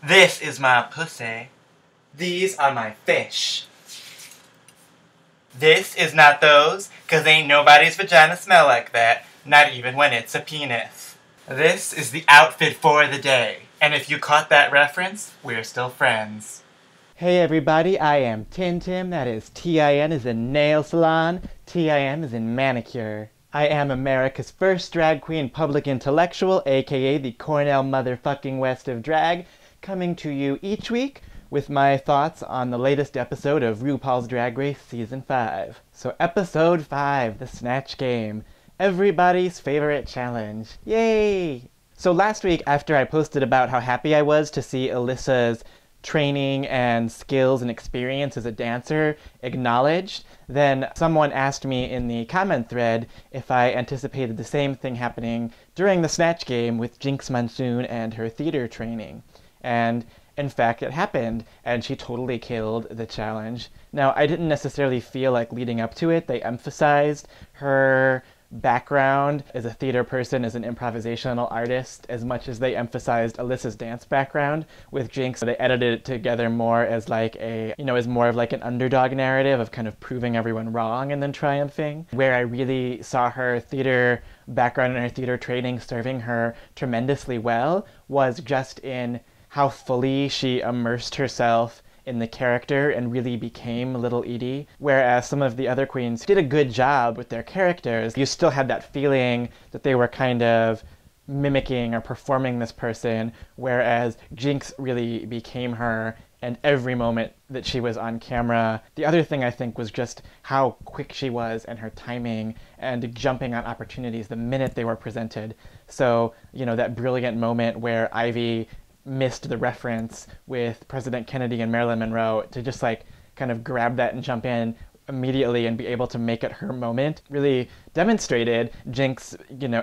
This is my pussy. These are my fish. This is not those, 'cause ain't nobody's vagina smell like that, not even when it's a penis. This is the outfit for the day, and if you caught that reference, we're still friends. Hey everybody, I am Tim, that is T-I-N as in nail salon, T-I-M as in manicure. I am America's first drag queen public intellectual, aka the Cornell motherfucking West of drag, coming to you each week with my thoughts on the latest episode of RuPaul's Drag Race Season 5. So episode 5, the Snatch Game. Everybody's favorite challenge. Yay! So last week, after I posted about how happy I was to see Alyssa's training and skills and experience as a dancer acknowledged, then someone asked me in the comment thread if I anticipated the same thing happening during the Snatch Game with Jinkx Monsoon and her theater training. And in fact, it happened, and she totally killed the challenge. Now, I didn't necessarily feel like leading up to it, they emphasized her background as a theater person, as an improvisational artist, as much as they emphasized Alyssa's dance background. With Jinkx, they edited it together more as like as more of like an underdog narrative of kind of proving everyone wrong and then triumphing. Where I really saw her theater background and her theater training serving her tremendously well was just in how fully she immersed herself in the character and really became Little Edie. Whereas some of the other queens did a good job with their characters, you still had that feeling that they were kind of mimicking or performing this person, whereas Jinkx really became her, and every moment that she was on camera. The other thing I think was just how quick she was and her timing and jumping on opportunities the minute they were presented. So, that brilliant moment where Ivy missed the reference with President Kennedy and Marilyn Monroe, to just like kind of grab that and jump in immediately and be able to make it her moment really demonstrated Jinkx,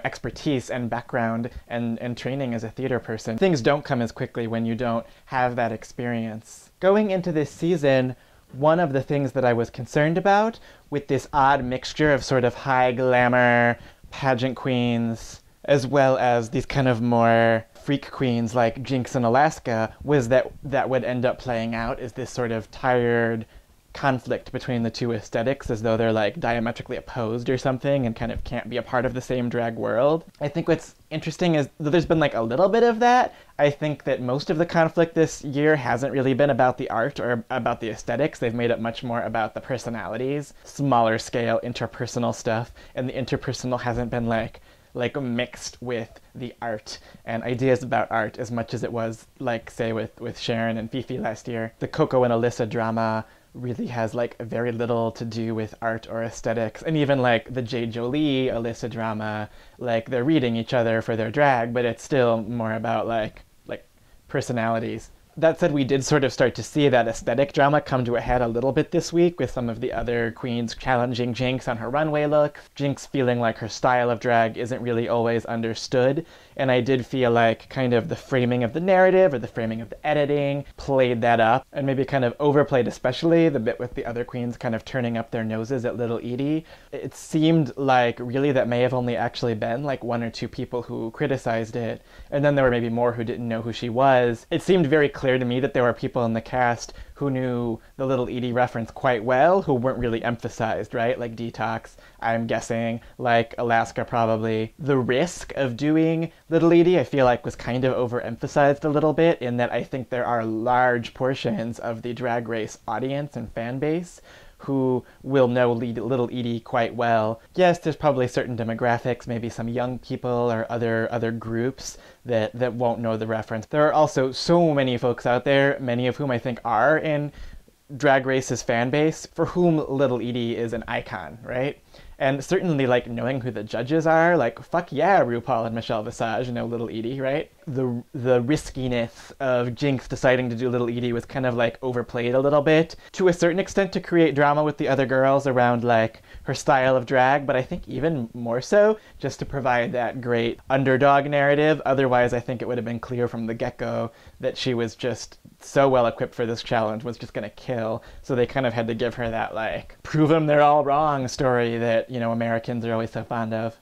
expertise and background and training as a theater person. Things don't come as quickly when you don't have that experience. Going into this season, one of the things that I was concerned about with this odd mixture of sort of high glamour pageant queens as well as these kind of more freak queens like Jinkx and Alaska was that would end up playing out as this sort of tired conflict between the two aesthetics, as though they're like diametrically opposed or something and kind of can't be a part of the same drag world. I think what's interesting is that there's been like a little bit of that. I think that most of the conflict this year hasn't really been about the art or about the aesthetics. They've made it much more about the personalities, smaller scale interpersonal stuff, and the interpersonal hasn't been like mixed with the art and ideas about art as much as it was like, say, with Sharon and Fifi last year. The Coco and Alyssa drama really has like very little to do with art or aesthetics, and even like the J. Jolie Alyssa drama, like they're reading each other for their drag, but it's still more about like personalities. That said, we did sort of start to see that aesthetic drama come to a head a little bit this week, with some of the other queens challenging Jinkx on her runway look, Jinkx feeling like her style of drag isn't really always understood, and I did feel like kind of the framing of the narrative or the framing of the editing played that up, and maybe kind of overplayed especially the bit with the other queens kind of turning up their noses at Little Edie. It seemed like really that may have only actually been like one or two people who criticized it, and then there were maybe more who didn't know who she was. It seemed very clear to me that there were people in the cast who knew the Little Edie reference quite well, who weren't really emphasized, right? Like Detox, I'm guessing, like Alaska probably. The risk of doing Little Edie, I feel like, was kind of overemphasized a little bit, in that I think there are large portions of the Drag Race audience and fan base who will know Little Edie quite well. Yes, there's probably certain demographics, maybe some young people or other groups that won't know the reference. There are also so many folks out there, many of whom I think are in Drag Race's fan base, for whom Little Edie is an icon, right? And certainly, like, knowing who the judges are, like, fuck yeah, RuPaul and Michelle Visage, Little Edie, right? The riskiness of Jinkx deciding to do Little Edie was kind of, like, overplayed a little bit, to a certain extent to create drama with the other girls around, like, her style of drag, but I think even more so just to provide that great underdog narrative. Otherwise, I think it would have been clear from the get-go that she was just so well equipped for this challenge, was just gonna kill. So they kind of had to give her that, like, prove them they're all wrong story that, Americans are always so fond of.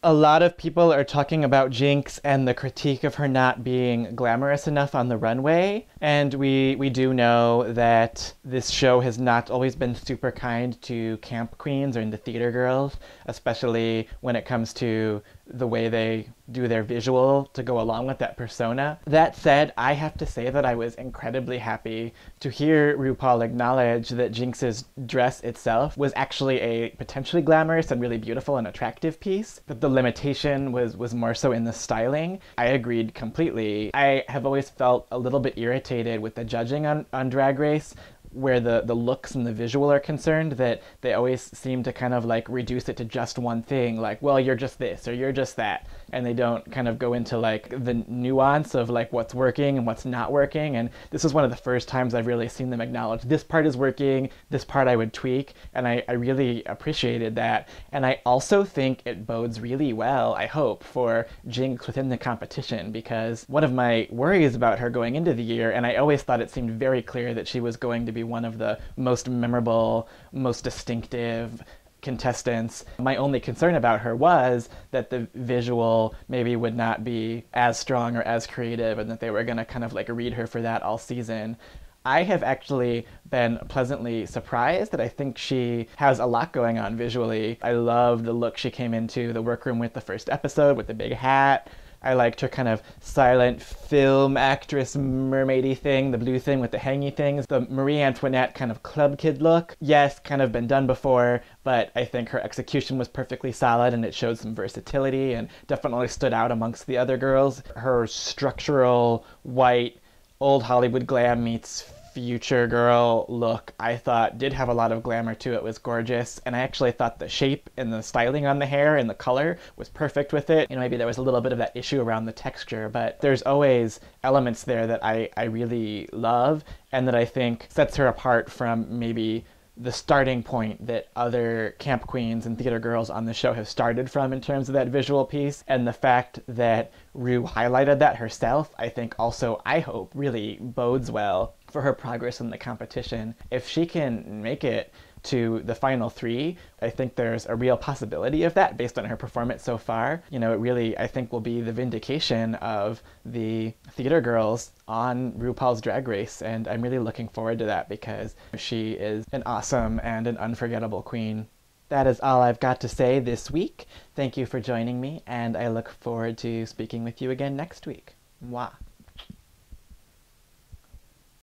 A lot of people are talking about Jinkx and the critique of her not being glamorous enough on the runway. And we do know that this show has not always been super kind to camp queens or the theater girls, especially when it comes to the way they do their visual to go along with that persona. That said, I have to say that I was incredibly happy to hear RuPaul acknowledge that Jinkx's dress itself was actually a potentially glamorous and really beautiful and attractive piece, that the limitation was more so in the styling. I agreed completely. I have always felt a little bit irritated with the judging on Drag Race, where the looks and the visual are concerned, that they always seem to kind of like reduce it to just one thing, like, well, you're just this or you're just that, and they don't kind of go into like the nuance of like what's working and what's not working. And this is one of the first times I've really seen them acknowledge this part is working, this part I would tweak, and I really appreciated that. And I also think it bodes really well, I hope, for Jinkx within the competition, because one of my worries about her going into the year, and I always thought it seemed very clear that she was going to be one of the most memorable, most distinctive contestants. My only concern about her was that the visual maybe would not be as strong or as creative, and that they were going to kind of like read her for that all season. I have actually been pleasantly surprised that I think she has a lot going on visually. I love the look she came into the workroom with the first episode with the big hat. I liked her kind of silent film actress mermaidy thing, the blue thing with the hangy things, the Marie Antoinette kind of club kid look. Yes, kind of been done before, but I think her execution was perfectly solid and it showed some versatility and definitely stood out amongst the other girls. Her structural white old Hollywood glam meets future girl look, I thought, did have a lot of glamour to it, was gorgeous. And I actually thought the shape and the styling on the hair and the color was perfect with it. You know, maybe there was a little bit of that issue around the texture, but there's always elements there that I really love and that I think sets her apart from maybe the starting point that other camp queens and theater girls on the show have started from in terms of that visual piece. And the fact that Ru highlighted that herself, I think also, I hope, really bodes well for her progress in the competition. If she can make it to the final three, I think there's a real possibility of that based on her performance so far. You know, it really, I think, will be the vindication of the theater girls on RuPaul's Drag Race, and I'm really looking forward to that because she is an awesome and an unforgettable queen. That is all I've got to say this week. Thank you for joining me, and I look forward to speaking with you again next week. Mwah.